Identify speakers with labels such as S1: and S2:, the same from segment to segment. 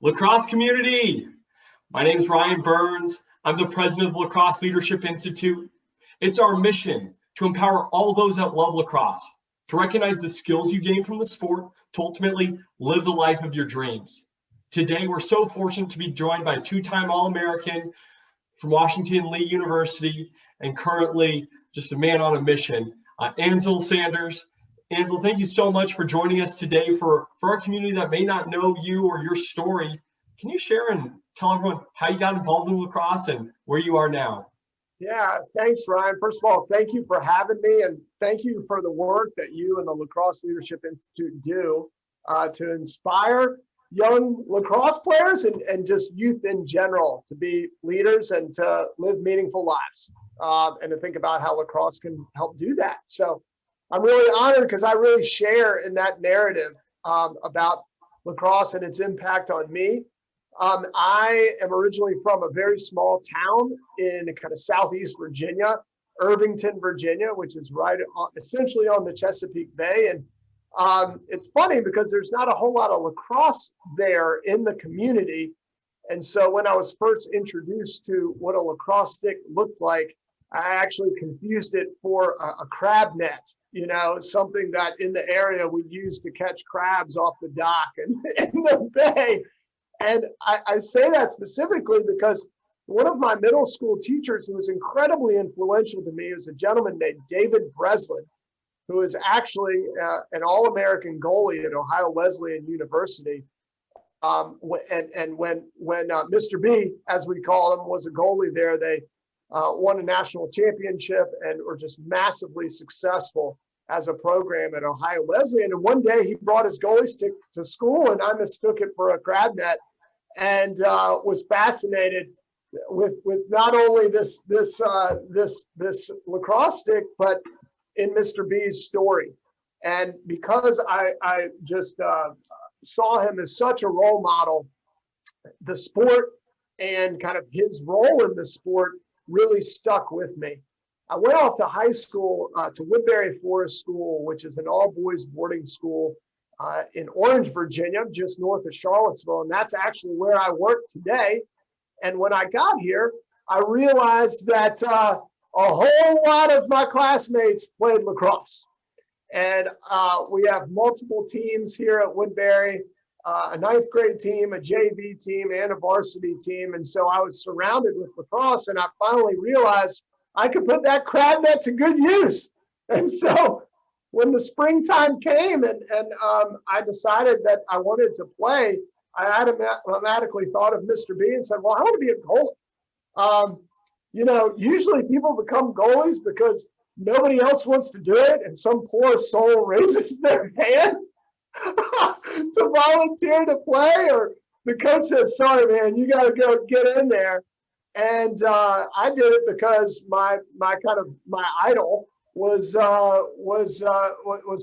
S1: Lacrosse community, my name is Ryan Berns. I'm the president of Lacrosse Leadership Institute. It's our mission to empower all those that love lacrosse, to recognize the skills you gain from the sport, to ultimately live the life of your dreams. Today, we're so fortunate to be joined by a two-time All-American from Washington Lee University and currently just a man on a mission, Ansel Sanders. Ansel, thank you so much for joining us today. For our community that may not know you or your story, can you share and tell everyone how you got involved in lacrosse and where you are now?
S2: Yeah, thanks, Ryan. First of all, thank you for having me, and thank you for the work that you and the Lacrosse Leadership Institute do to inspire young lacrosse players and just youth in general to be leaders and to live meaningful lives, and to think about how lacrosse can help do that. So I'm really honored because I really share in that narrative about lacrosse and its impact on me. I am originally from a very small town in kind of Southeast Virginia, Irvington, Virginia, which is right essentially on the Chesapeake Bay. And it's funny because there's not a whole lot of lacrosse there in the community. And so when I was first introduced to what a lacrosse stick looked like, I actually confused it for a crab net, something that in the area we'd use to catch crabs off the dock and in the bay. And I say that specifically because one of my middle school teachers who was incredibly influential to me was a gentleman named David Breslin, who is actually an All-American goalie at Ohio Wesleyan University. And when Mr. B, as we call him, was a goalie there, they won a national championship and were just massively successful as a program at Ohio Wesleyan. And one day he brought his goalie stick to school, and I mistook it for a crab net, and was fascinated with not only this lacrosse stick, but in Mr. B's story. And because I just saw him as such a role model, the sport and kind of his role in the sport really stuck with me. I went off to high school, to Woodberry Forest School, which is an all-boys boarding school in Orange, Virginia, just north of Charlottesville. And that's actually where I work today. And when I got here, I realized that a whole lot of my classmates played lacrosse. And we have multiple teams here at Woodberry, a ninth grade team, a JV team, and a varsity team. And so I was surrounded with lacrosse, and I finally realized I could put that crab net to good use. And so when the springtime came and I decided that I wanted to play, I automatically thought of Mr. B and said, well, I want to be a goalie. Usually people become goalies because nobody else wants to do it, and some poor soul raises their hand to volunteer to play, or the coach says, sorry, man, you got to go get in there. And I did it because my idol was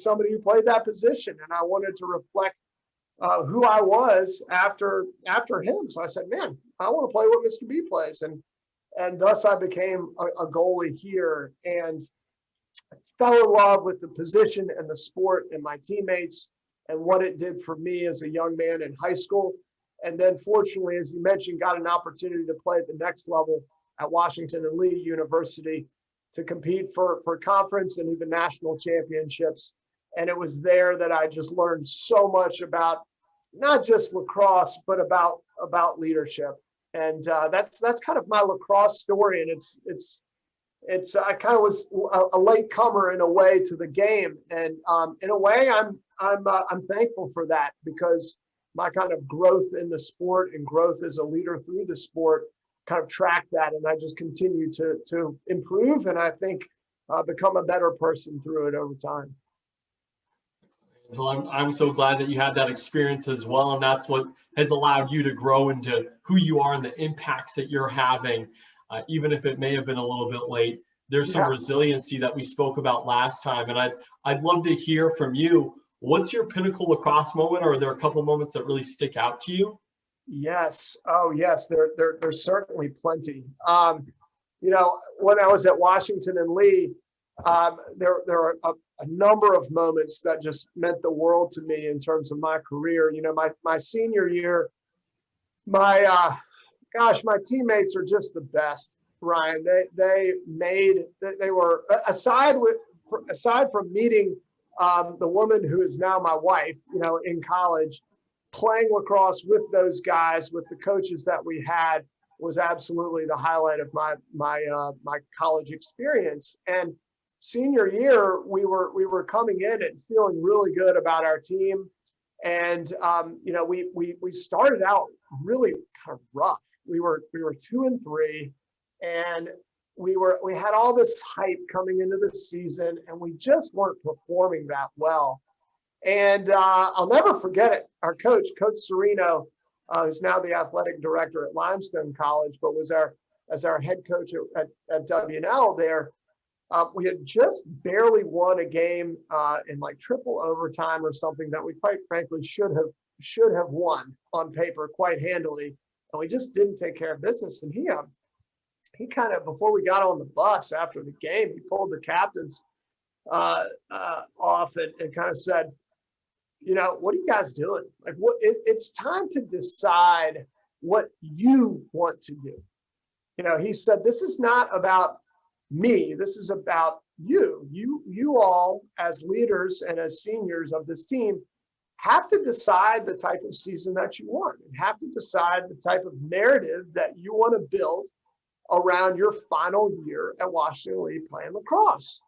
S2: somebody who played that position, and I wanted to reflect who I was after him. So I said, man, I want to play what Mr. B plays, and thus I became a goalie here, and fell in love with the position and the sport and my teammates and what it did for me as a young man in high school. And then fortunately, as you mentioned, got an opportunity to play at the next level at Washington and Lee University to compete for conference and even national championships. And it was there that I just learned so much about not just lacrosse, but about leadership. And that's kind of my lacrosse story. And it's I kind of was a late comer in a way to the game. And in a way, I'm thankful for that, because my kind of growth in the sport and growth as a leader through the sport kind of tracked that. And I just continue to improve, and I think become a better person through it over time.
S1: So I'm so glad that you had that experience as well. And that's what has allowed you to grow into who you are and the impacts that you're having, even if it may have been a little bit late. There's some resiliency that we spoke about last time. And I'd love to hear from you. What's your pinnacle lacrosse moment, or are there a couple moments that really stick out to you?
S2: Yes. Oh, yes. There's certainly plenty. When I was at Washington and Lee, there are a number of moments that just meant the world to me in terms of my career. My senior year, My teammates are just the best, Ryan. They were, aside from meeting the woman who is now my wife, in college, playing lacrosse with those guys, with the coaches that we had, was absolutely the highlight of my college experience. And senior year, we were coming in and feeling really good about our team. And we started out really kind of rough. We were 2-3, and we had all this hype coming into the season, and we just weren't performing that well. And I'll never forget it. Our coach, Coach Serino, who's now the athletic director at Limestone College, but was our head coach at WNL there. We had just barely won a game in like triple overtime or something that we quite frankly should have won on paper quite handily, and we just didn't take care of business. And he kind of, before we got on the bus after the game, he pulled the captains off and kind of said, what are you guys doing? Like, it's time to decide what you want to do. He said, this is not about me. This is about you. You all, as leaders and as seniors of this team, have to decide the type of season that you want, and have to decide the type of narrative that you want to build around your final year at Washington Lee playing lacrosse.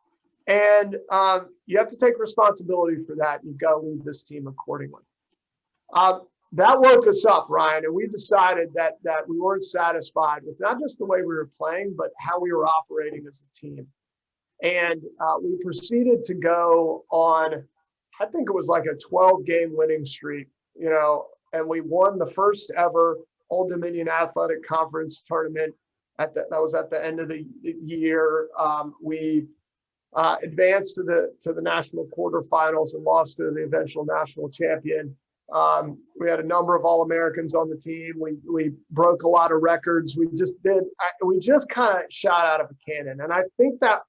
S2: And you have to take responsibility for that. You've got to lead this team accordingly. That woke us up, Ryan, and we decided that we weren't satisfied with not just the way we were playing, but how we were operating as a team. And we proceeded to go on, I think it was like a 12-game winning streak, and we won the first ever Old Dominion Athletic Conference tournament. That was at the end of the year. We advanced to the national quarterfinals and lost to the eventual national champion. We had a number of All-Americans on the team. We broke a lot of records. We just kind of shot out of a cannon. And I think that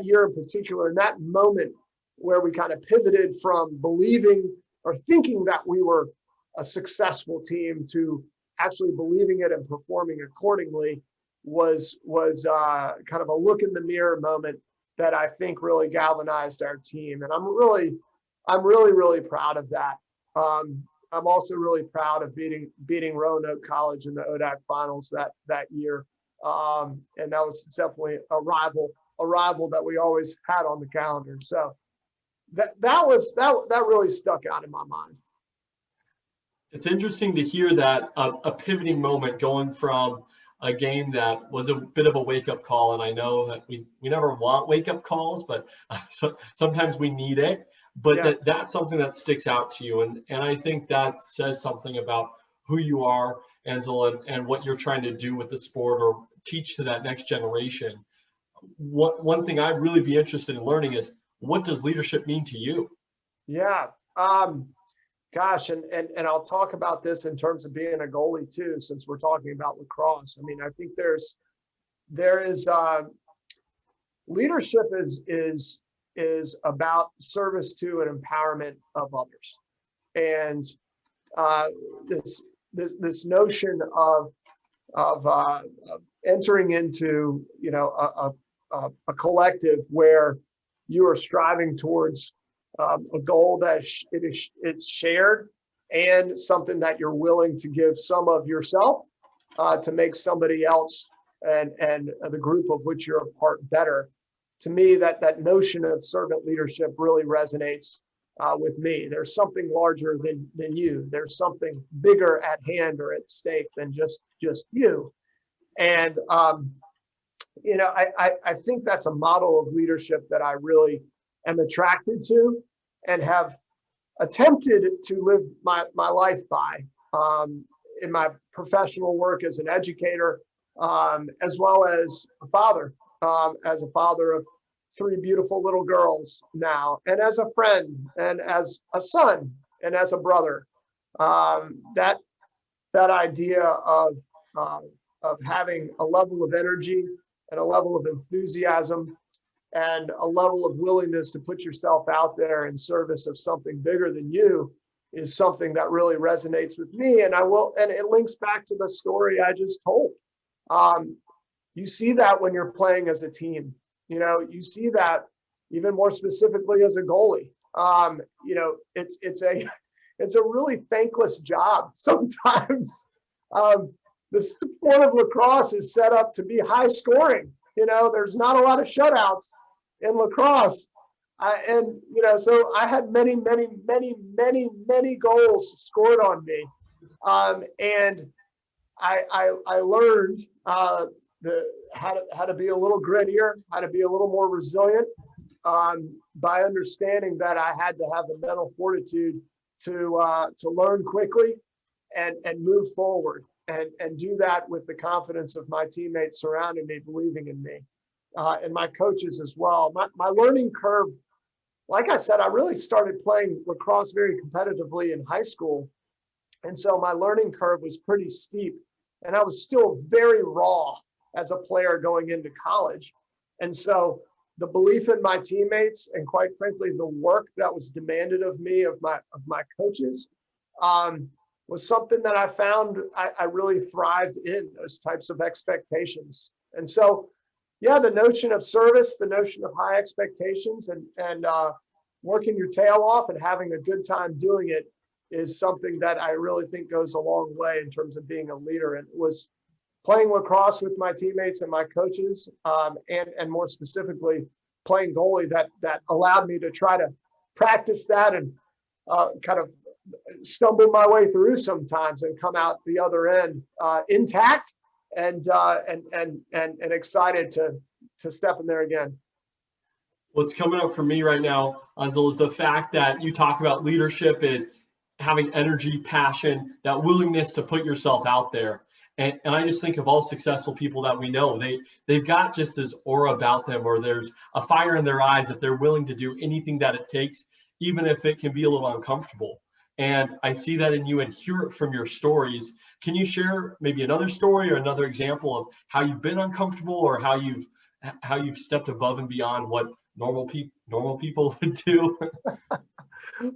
S2: year in particular, in that moment where we kind of pivoted from believing or thinking that we were a successful team to actually believing it and performing accordingly, was kind of a look in the mirror moment that I think really galvanized our team. And I'm really proud of that. I'm also really proud of beating Roanoke College in the ODAC finals that year. And that was definitely a rival that we always had on the calendar. So that really stuck out in my mind.
S1: It's interesting to hear that a pivoting moment, going from a game that was a bit of a wake-up call. And I know that we never want wake-up calls, but sometimes we need it. But
S2: Yeah.
S1: that's something that sticks out to you. And I think that says something about who you are, Ansel, and what you're trying to do with the sport or teach to that next generation. One thing I'd really be interested in learning is, what does leadership mean to you?
S2: Yeah. Gosh, and I'll talk about this in terms of being a goalie too, since we're talking about lacrosse. I mean, I think there is leadership is about service to and empowerment of others, and this notion of entering into a collective where you are striving towards a goal that it's shared, and something that you're willing to give some of yourself to make somebody else and the group of which you're a part better. To me, that notion of servant leadership really resonates with me. There's something larger than you. There's something bigger at hand or at stake than just you. And I think that's a model of leadership that I really am attracted to and have attempted to live my life by in my professional work as an educator, as well as a father of 3 beautiful little girls now, and as a friend, and as a son, and as a brother. That idea of having a level of energy and a level of enthusiasm and a level of willingness to put yourself out there in service of something bigger than you is something that really resonates with me. And it links back to the story I just told. You see that when you're playing as a team, you see that even more specifically as a goalie. It's a really thankless job sometimes. The sport of lacrosse is set up to be high scoring. There's not a lot of shutouts in lacrosse. So I had many goals scored on me. And I learned how to be a little grittier, how to be a little more resilient, by understanding that I had to have the mental fortitude to learn quickly and move forward and do that with the confidence of my teammates surrounding me, believing in me, and my coaches as well. My learning curve, like I said, I really started playing lacrosse very competitively in high school. And so my learning curve was pretty steep, and I was still very raw as a player going into college. And so the belief in my teammates, and quite frankly, the work that was demanded of me, of my coaches, was something that I found I really thrived in, those types of expectations. And so, yeah, the notion of service, the notion of high expectations, and working your tail off and having a good time doing it is something that I really think goes a long way in terms of being a leader. And it was playing lacrosse with my teammates and my coaches, and more specifically, playing goalie that allowed me to try to practice that and kind of stumble my way through sometimes and come out the other end intact and excited to step in there again.
S1: What's coming up for me right now, Ansel, is the fact that you talk about leadership is having energy, passion, that willingness to put yourself out there. And I just think of all successful people that we know, they've got just this aura about them, or there's a fire in their eyes that they're willing to do anything that it takes, even if it can be a little uncomfortable. And I see that in you and hear it from your stories. Can you share maybe another story or another example of how you've been uncomfortable, or how you've stepped above and beyond what normal people would do?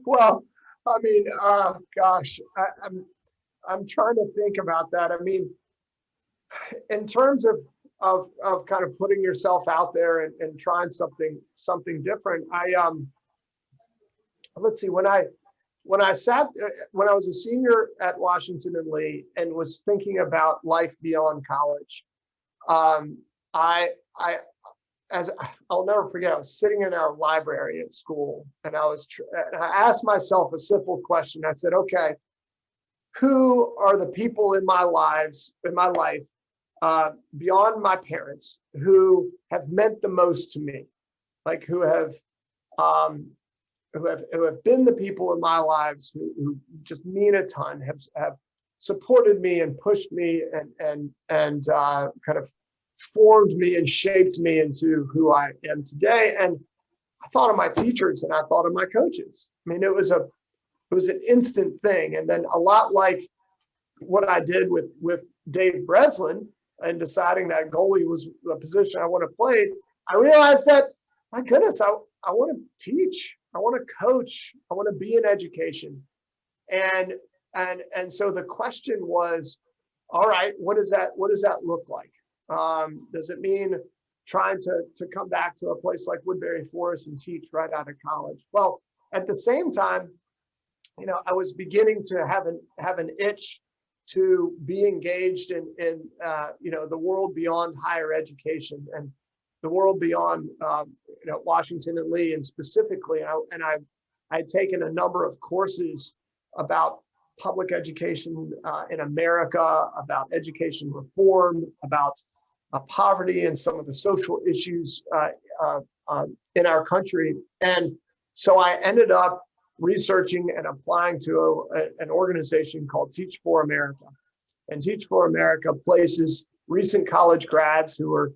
S2: Well, I mean, gosh, I'm trying to think about that. I mean, in terms of kind of putting yourself out there and trying something different. Let's see, when I was a senior at Washington and Lee and was thinking about life beyond college, I'll never forget, I was sitting in our library at school, and I asked myself a simple question. I said, okay, who are the people in my life, beyond my parents, who have meant the most to me, like who have been the people in my lives who just mean a ton, have supported me and pushed me and kind of formed me and shaped me into who I am today. And I thought of my teachers and I thought of my coaches. I mean, it was an instant thing. And then a lot like what I did with Dave Breslin and deciding that goalie was the position I want to play, I realized that, my goodness, I want to teach, I want to coach, I want to be in education. And so the question was, all right, what does that look like? Does it mean trying to come back to a place like Woodberry Forest and teach right out of college? Well, at the same time, I was beginning to have an itch to be engaged in the world beyond higher education and the world beyond Washington and Lee, and specifically, I had taken a number of courses about public education in America, about education reform, about poverty and some of the social issues in our country. And so I ended up researching and applying to an organization called Teach for America. And Teach for America places recent college grads who are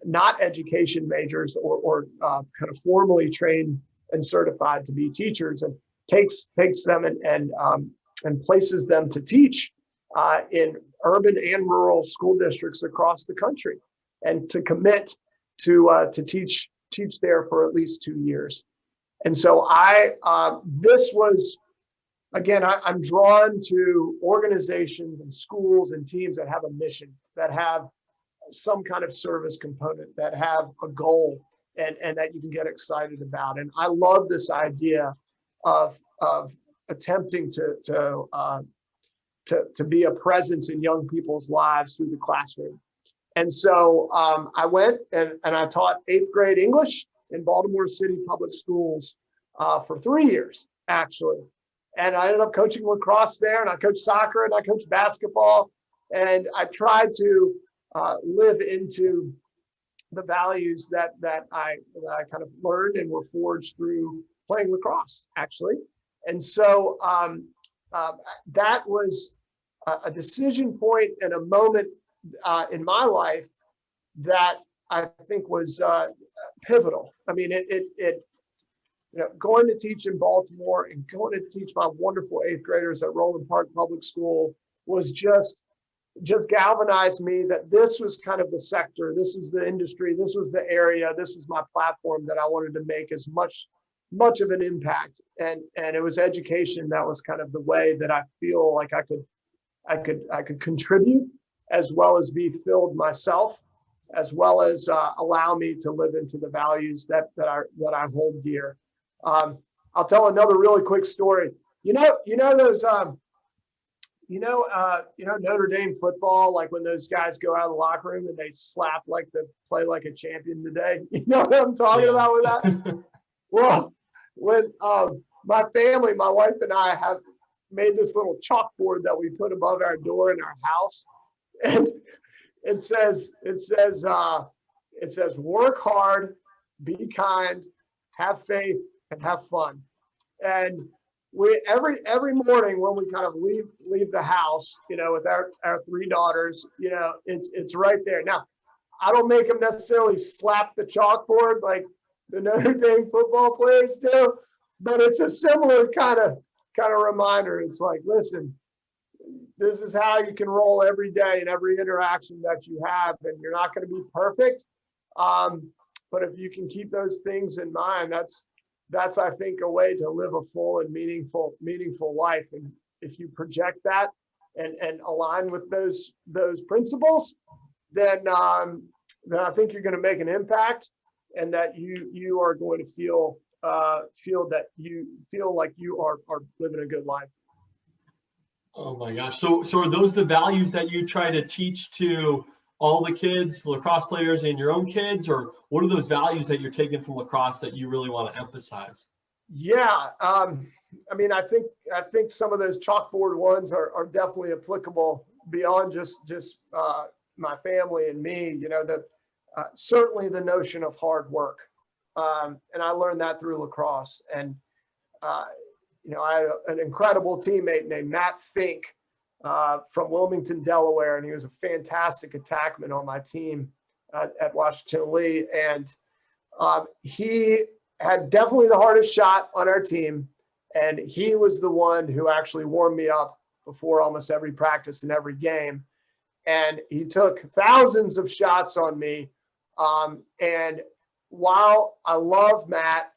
S2: not education majors or kind of formally trained and certified to be teachers, and takes them and places them to teach in urban and rural school districts across the country, and to commit to teach there for at least 2 years. And so this was again, I'm drawn to organizations and schools and teams that have a mission, that have some kind of service component, that have a goal, and that you can get excited about. And I love this idea of attempting to be a presence in young people's lives through the classroom. And so I went and I taught 8th grade English in Baltimore City Public Schools for 3 years, actually. And I ended up coaching lacrosse there, and I coached soccer, and I coached basketball. And I tried to live into the values that I kind of learned and were forged through playing lacrosse, actually. And so that was a decision point and a moment in my life that I think was pivotal. I mean, going to teach in Baltimore and going to teach my wonderful 8th graders at Roland Park Public School was just galvanized me that this was kind of the sector, this was the industry, this was the area, this was my platform that I wanted to make as much of an impact. And it was education that was kind of the way that I feel like I could contribute, as well as be filled myself, as well as allow me to live into the values that I hold dear. I'll tell another really quick story. Those Notre Dame football, like when those guys go out of the locker room and they slap like the play like a champion today. You know what I'm talking about with that? Well, when my family, my wife and I have made this little chalkboard that we put above our door in our house, and it says work hard, be kind, have faith, and have fun. And we every morning when we kind of leave the house, with our 3 daughters, it's right there. Now, I don't make them necessarily slap the chalkboard like the Notre Dame football players do, but it's a similar kind of reminder. It's like, listen, this is how you can roll every day and every interaction that you have, and you're not going to be perfect. But if you can keep those things in mind, that's I think a way to live a full and meaningful life. And if you project that and align with those principles, then I think you're going to make an impact, and that you are going to feel like you are living a good life.
S1: Oh my gosh. So are those the values that you try to teach to all the kids, lacrosse players, and your own kids, or what are those values that you're taking from lacrosse that you really want to emphasize?
S2: Yeah. I think some of those chalkboard ones are definitely applicable beyond just my family and me, certainly the notion of hard work. And I learned that through lacrosse. And, I had an incredible teammate named Matt Fink from Wilmington, Delaware, and he was a fantastic attackman on my team at Washington Lee. And he had definitely the hardest shot on our team. And he was the one who actually warmed me up before almost every practice and every game. And he took thousands of shots on me. And while I love Matt,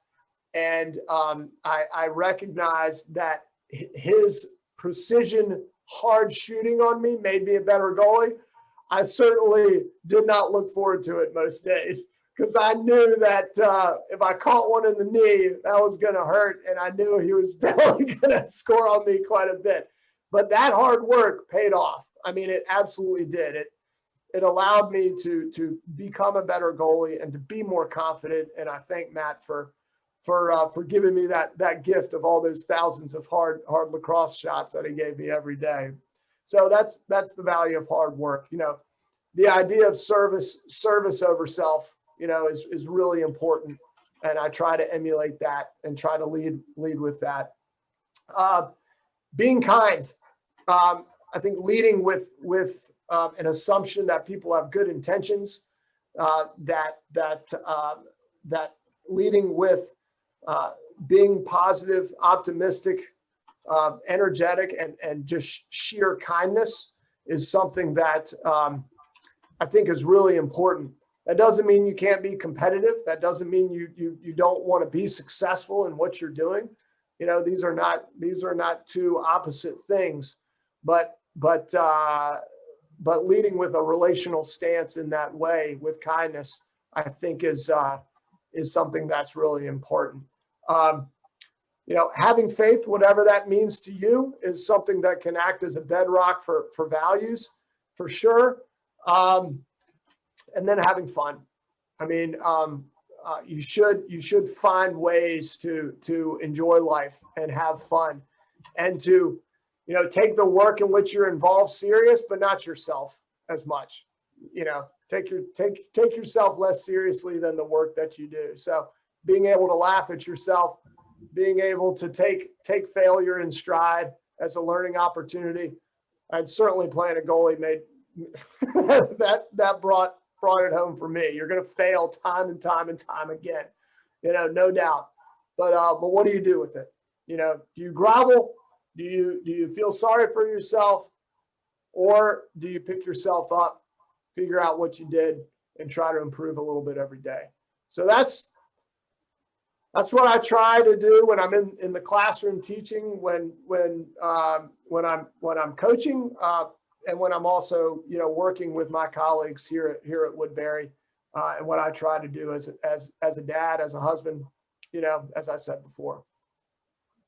S2: and I recognize that his precision, hard shooting on me made me a better goalie, I certainly did not look forward to it most days, because I knew that if I caught one in the knee, that was going to hurt, and I knew he was definitely going to score on me quite a bit. But that hard work paid off. I mean, it absolutely did. It allowed me to become a better goalie and to be more confident. And I thank Matt for giving me that gift of all those thousands of hard lacrosse shots that he gave me every day. So that's the value of hard work. The idea of service over self, is really important. And I try to emulate that and try to lead with that. Being kind. I think leading with an assumption that people have good intentions, that leading with being positive, optimistic, energetic, and just sheer kindness is something that I think is really important. That doesn't mean you can't be competitive. That doesn't mean you don't want to be successful in what you're doing. You know, these are not two opposite things, but leading with a relational stance in that way with kindness, I think is something that's really important. You know, having faith, whatever that means to you, is something that can act as a bedrock for values, for sure. And then having fun. I mean, you should find ways to enjoy life and have fun, and to, you know, take the work in which you're involved serious, but not yourself as much. You know, take yourself less seriously than the work that you do. So being able to laugh at yourself, being able to take failure in stride as a learning opportunity. I'd certainly playing a goalie made that brought it home for me. You're going to fail time and time and time again, you know, no doubt. But what do you do with it? You know, do you grovel? Do you feel sorry for yourself, or do you pick yourself up, figure out what you did, and try to improve a little bit every day? So that's what I try to do when I'm in the classroom teaching, when I'm coaching, and when I'm also, you know, working with my colleagues here at Woodberry, and what I try to do as a dad, as a husband, you know, as I said before.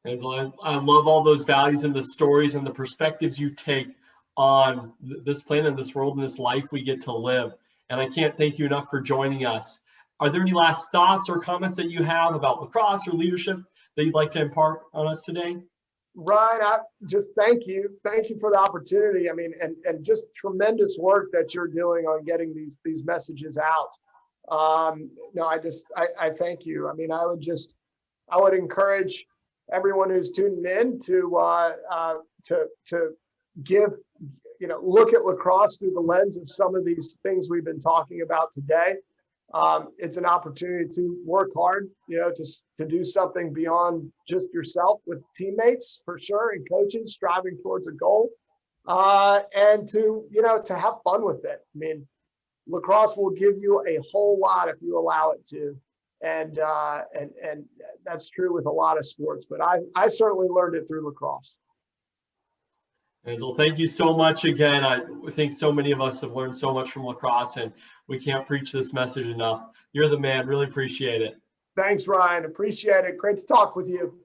S1: Ansel, I love all those values and the stories and the perspectives you take on this planet and this world and this life we get to live. And I can't thank you enough for joining us. Are there any last thoughts or comments that you have about lacrosse or leadership that you'd like to impart on us today?
S2: Ryan, I just thank you. Thank you for the opportunity. I mean, and just tremendous work that you're doing on getting these messages out. No, I thank you. I mean, I would encourage everyone who's tuning in to give, you know, look at lacrosse through the lens of some of these things we've been talking about today. It's an opportunity to work hard, you know, to do something beyond just yourself, with teammates for sure, and coaches striving towards a goal, and to, you know, to have fun with it. I mean, lacrosse will give you a whole lot if you allow it to, and that's true with a lot of sports, but I certainly learned it through lacrosse.
S1: Ansel, thank you so much again. I think so many of us have learned so much from lacrosse, and we can't preach this message enough. You're the man. Really appreciate it.
S2: Thanks, Ryan. Appreciate it. Great to talk with you.